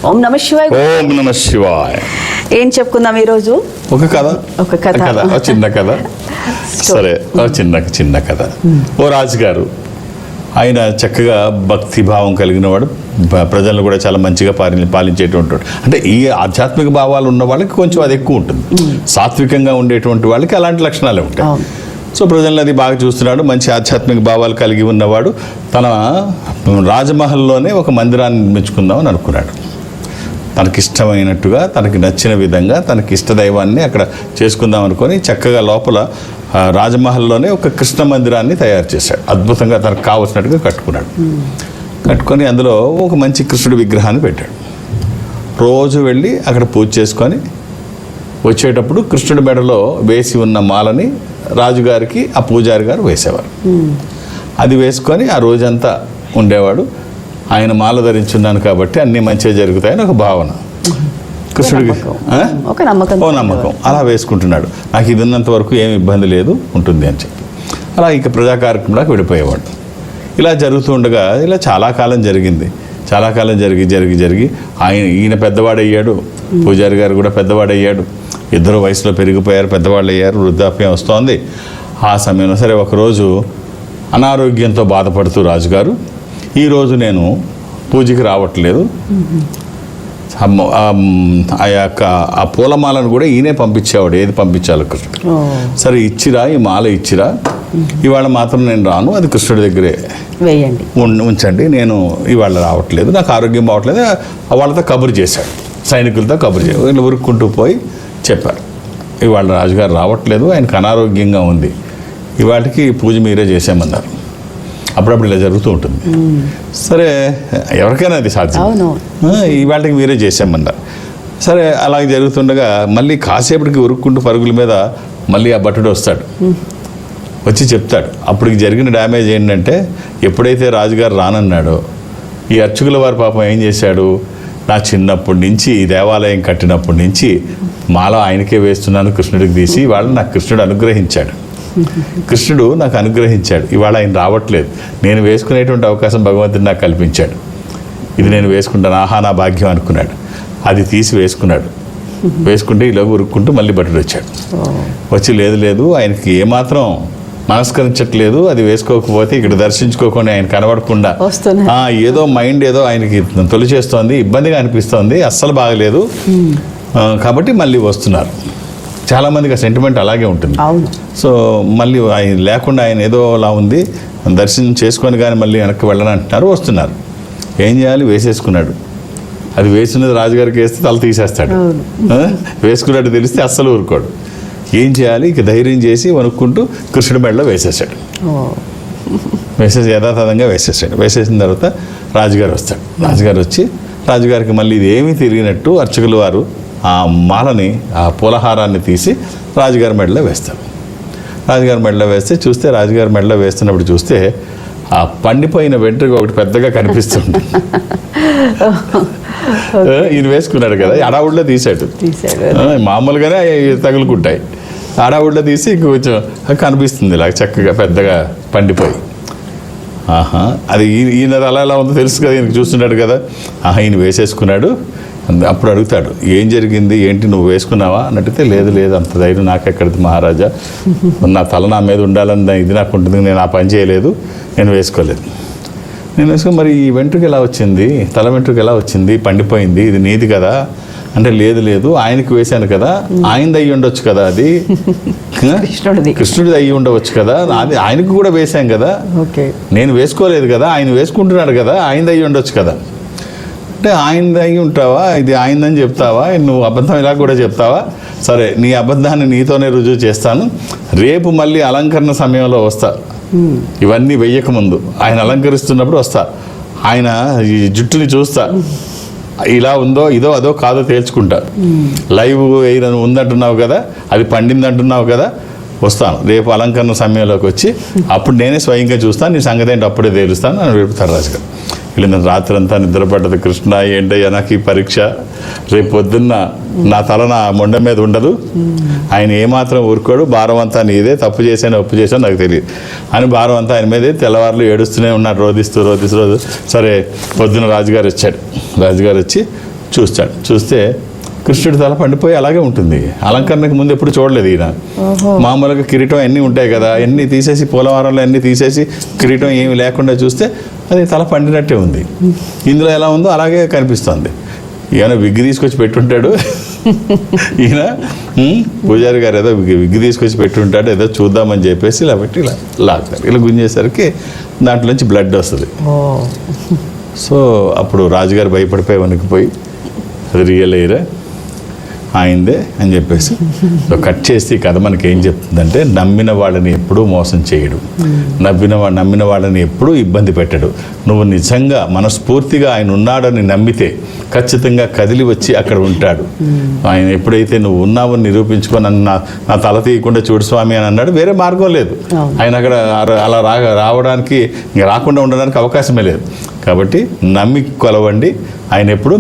ఓం నమ శివాయ. ఓం నమ శివాయ. ఏం చెప్పుకుందాం ఈరోజు? ఒక కథ. ఒక చిన్న కథ. సరే, చిన్న కథ. ఓ రాజుగారు, ఆయన చక్కగా భక్తిభావం కలిగిన వాడు, ప్రజలను కూడా చాలా మంచిగా పాలించేటువంటి. అంటే ఈ ఆధ్యాత్మిక భావాలు ఉన్న వాళ్ళకి కొంచెం అది ఎక్కువ ఉంటుంది. సాత్వికంగా ఉండేటువంటి వాళ్ళకి అలాంటి లక్షణాలే ఉంటాయి. సో ప్రజలను అది బాగా చూస్తున్నాడు. మంచి ఆధ్యాత్మిక భావాలు కలిగి ఉన్నవాడు తన రాజమహల్లోనే ఒక మందిరాన్ని నిర్మించుకుందామని అనుకున్నాడు. తనకిష్టమైనట్టుగా, తనకి నచ్చిన విధంగా, తనకి ఇష్టదైవాన్ని అక్కడ చేసుకుందాం అనుకొని చక్కగా లోపల రాజమహల్లోనే ఒక కృష్ణ మందిరాన్ని తయారు చేశాడు. అద్భుతంగా తనకు కావలసినట్టుగా కట్టుకొని అందులో ఒక మంచి కృష్ణుడి విగ్రహాన్ని పెట్టాడు. రోజు వెళ్ళి అక్కడ పూజ చేసుకొని వచ్చేటప్పుడు కృష్ణుడి మెడలో వేసి ఉన్న మాలని రాజుగారికి ఆ పూజారి గారు వేసేవారు. అది వేసుకొని ఆ రోజంతా ఉండేవాడు. ఆయన మాల ధరించున్నాను కాబట్టి అన్నీ మంచిగా జరుగుతాయని ఒక భావన, కృష్ణుడికి ఓ నమ్మకం. అలా వేసుకుంటున్నాడు. నాకు ఇది ఉన్నంత వరకు ఏమి ఇబ్బంది లేదు, ఉంటుంది అని చెప్పి అలా ఇక ప్రజా కార్యక్రమంలోకి వెళ్ళిపోయేవాడు. ఇలా జరుగుతూ ఉండగా ఇలా చాలా కాలం జరిగింది. చాలా కాలం జరిగి ఈయన పెద్దవాడయ్యాడు, పూజారి గారు కూడా పెద్దవాడయ్యాడు. ఇద్దరు వయసులో పెరిగిపోయారు, పెద్దవాళ్ళు అయ్యారు, వృద్ధాప్యం వస్తోంది. ఆ సమయంలో సరే ఒకరోజు అనారోగ్యంతో బాధపడుతూ రాజుగారు, ఈరోజు నేను పూజకి రావట్లేదు, ఆ పూలమాలను కూడా ఈయనే పంపించేవాడు, ఏది పంపించాలో కృష్ణుడు. సరే ఇచ్చిరా, ఈ మాల ఇచ్చిరా, ఇవాళ మాత్రం నేను రాను, అది కృష్ణుడి దగ్గరే ఉంచండి, నేను ఇవాళ రావట్లేదు, నాకు ఆరోగ్యం బాగట్లేదు. వాళ్ళతో కబురు చేశాడు, సైనికులతో కబురు చేశాడు. వీళ్ళు ఉరుక్కుంటూ పోయి చెప్పారు, ఇవాళ రాజుగారు రావట్లేదు, ఆయనకు అనారోగ్యంగా ఉంది, ఇవాళకి పూజ మీరే చేసామన్నారు. అప్పుడప్పుడు ఇలా జరుగుతూ ఉంటుంది. సరే, ఎవరికైనా అది సాధ్యం, ఇవాళకి మీరే చేసామన్నారు. సరే, అలాగే జరుగుతుండగా మళ్ళీ కాసేపటికి ఉరుక్కుంటూ పరుగుల మీద మళ్ళీ ఆ భటుడు వస్తాడు, వచ్చి చెప్తాడు. అప్పటికి జరిగిన డ్యామేజ్ ఏంటంటే, ఎప్పుడైతే రాజుగారు రానన్నాడో ఈ అర్చకుల వారి పాపం ఏం చేశాడు, నా చిన్నప్పటి నుంచి ఈ దేవాలయం కట్టినప్పటి నుంచి మాల ఆయనకే వేస్తున్నాను కృష్ణుడికి తీసి, ఇవాళ నాకు కృష్ణుడు అనుగ్రహించాడు, ఇవాళ ఆయన రావట్లేదు, నేను వేసుకునేటువంటి అవకాశం భగవంతుడు నాకు కల్పించాడు, ఇది నేను వేసుకుంటాను, ఆహా నా భాగ్యం అనుకున్నాడు. అది తీసి వేసుకుంటే ఇలా ఉరుక్కుంటూ మళ్ళీ భటుడు వచ్చాడు. వచ్చి లేదు ఆయనకి ఏమాత్రం మనస్కరించట్లేదు, అది వేసుకోకపోతే ఇక్కడ దర్శించుకోకుండా ఆయన కనబడకుండా ఏదో మైండ్ ఏదో ఆయనకి తొలిచేస్తోంది, ఇబ్బందిగా అనిపిస్తోంది, అస్సలు బాగలేదు, కాబట్టి మళ్ళీ వస్తున్నారు. చాలామందికి ఆ సెంటిమెంట్ అలాగే ఉంటుంది. సో మళ్ళీ ఆయన లేకుండా ఆయన ఏదో అలా ఉంది, దర్శనం చేసుకొని కానీ మళ్ళీ వెనక్కి వెళ్ళని అంటున్నారు, వస్తున్నారు. ఏం చేయాలి, వేసేసుకున్నాడు. అది వేసినది రాజుగారికి వేస్తే తల తీసేస్తాడు, వేసుకున్నట్టు తెలిస్తే అస్సలు ఊరుకోడు. ఏం చేయాలి, ఇక ధైర్యం చేసి వణుక్కుంటూ కృష్ణుడి మెడలో వేసేసాడు. యథాతథంగా వేసేసిన తర్వాత రాజుగారు వస్తాడు. రాజుగారు వచ్చి రాజుగారికి మళ్ళీ ఇది ఏమీ తిరిగినట్టు అర్చకులు వారు ఆ మాలని, ఆ పూలహారాన్ని తీసి రాజుగారి మెడలో వేస్తారు. రాజుగారి మెడలో వేస్తే రాజుగారి మెడలో వేస్తున్నప్పుడు చూస్తే ఆ పండిపోయిన వెంట్రుక ఒకటి పెద్దగా కనిపిస్తుంది. ఈయన వేసుకున్నాడు కదా, అడావుడిలో తీసాడు, మామూలుగానే తగులుకుంటాయి, అడావుడిలో తీసి కొంచెం కనిపిస్తుంది ఇలా చక్కగా పెద్దగా పండిపోయి. అది ఈయన అలా ఉందో తెలుసు కదా, ఈయనకి చూస్తున్నాడు కదా, ఈయన వేసేసుకున్నాడు. అప్పుడు అడుగుతాడు, ఏం జరిగింది, ఏంటి నువ్వు వేసుకున్నావా అని అడిగితే, లేదు అంత ధైర్యం నాకెక్కడిది మహారాజా, నా తల నా మీద ఉండాలని ఇది నాకు ఉంటుంది, నేను ఆ పని చేయలేదు, నేను వేసుకోలేదు. నేను వేసుకుని మరి ఈ వెంట్రుక ఎలా వచ్చింది, తల వెంట్రుక ఎలా వచ్చింది, పండిపోయింది, ఇది నీది కదా అంటే, లేదు ఆయనకి వేశాను కదా, ఆయనది అయ్యి ఉండొచ్చు కదా, అది కృష్ణుడిది అయ్యి ఉండవచ్చు కదా, అది ఆయనకు కూడా వేశాం కదా, నేను వేసుకోలేదు కదా, ఆయన వేసుకుంటున్నాడు కదా, ఆయనది అయ్యి ఉండొచ్చు కదా అంటే, ఆయనది అయ్యి ఉంటావా, ఇది ఆయనదని చెప్తావా, నువ్వు అబద్ధం ఇలా కూడా చెప్తావా, సరే నీ అబద్ధాన్ని నీతోనే రుజువు చేస్తాను, రేపు మళ్ళీ అలంకరణ సమయంలో వస్తా, ఇవన్నీ వెయ్యకముందు ఆయన అలంకరిస్తున్నప్పుడు వస్తా, ఆయన ఈ జుట్టుని చూస్తా, ఇలా ఉందో ఇదో అదో కాదో తేల్చుకుంటా, లైవ్ ఉందంటున్నావు కదా, అది పండిందంటున్నావు కదా, వస్తాను రేపు అలంకరణ సమయంలోకి వచ్చి అప్పుడు నేనే స్వయంగా చూస్తాను, నీ సంగతి ఏంటి అప్పుడే తేలుస్తాను అని వెళ్తారు రాజుగారు. వీళ్ళు రాత్రంతా నిద్రపడ్డది, కృష్ణ ఏంటయ్యా నాకు ఈ పరీక్ష, రేపు పొద్దున్న నా తల నా మొండ మీద ఉండదు, ఆయన ఏమాత్రం ఊరుకోడు, భారం అంతా నీదే, తప్పు చేశాను ఒప్పు చేశాను నాకు తెలియదు అని భారం అంతా ఆయన మీదే. తెల్లవారులు ఏడుస్తూనే ఉన్నాడు, రోధిస్తూ. సరే పొద్దున రాజుగారు వచ్చాడు. రాజుగారు వచ్చి చూస్తే కృష్ణుడి తల పండిపోయి అలాగే ఉంటుంది. అలంకరణకు ముందు ఎప్పుడు చూడలేదు ఈయన. మామూలుగా కిరీటం అన్నీ ఉంటాయి కదా, అన్నీ తీసేసి పోలవరంలో అన్నీ తీసేసి కిరీటం ఏమి లేకుండా చూస్తే అది తల పండినట్టే ఉంది. ఇందులో ఎలా ఉందో అలాగే కనిపిస్తుంది. ఈయన విగ్గు తీసుకొచ్చి పెట్టుంటాడు. ఈయన పూజారి గారు ఏదో విగ్గు తీసుకొచ్చి పెట్టుంటాడు, ఏదో చూద్దామని చెప్పేసి ఇలా పెట్టి ఇలా లాగుతారు. ఇలా గుంజేసరికి దాంట్లోంచి బ్లడ్ వస్తుంది. సో అప్పుడు రాజుగారు భయపడిపోయి వణికిపోయి అది రియల్ ఎయిరా ఆయిందే అని చెప్పేసి కట్ చేసి ఈ కథ మనకి ఏం చెప్తుందంటే, నమ్మిన వాళ్ళని ఎప్పుడూ మోసం చేయడు, నమ్మిన వాళ్ళని ఎప్పుడూ ఇబ్బంది పెట్టడు. నువ్వు నిజంగా మనస్ఫూర్తిగా ఆయన ఉన్నాడని నమ్మితే ఖచ్చితంగా కదిలి వచ్చి అక్కడ ఉంటాడు. ఆయన ఎప్పుడైతే నువ్వు ఉన్నావని నిరూపించుకొని నా తల తీయకుండా చూడు స్వామి అని అన్నాడు. వేరే మార్గం లేదు. ఆయన అక్కడ అలా రావడానికి ఇంకా రాకుండా ఉండడానికి అవకాశమే లేదు. కాబట్టి నమ్మి కొలవండి. ఆయన ఎప్పుడు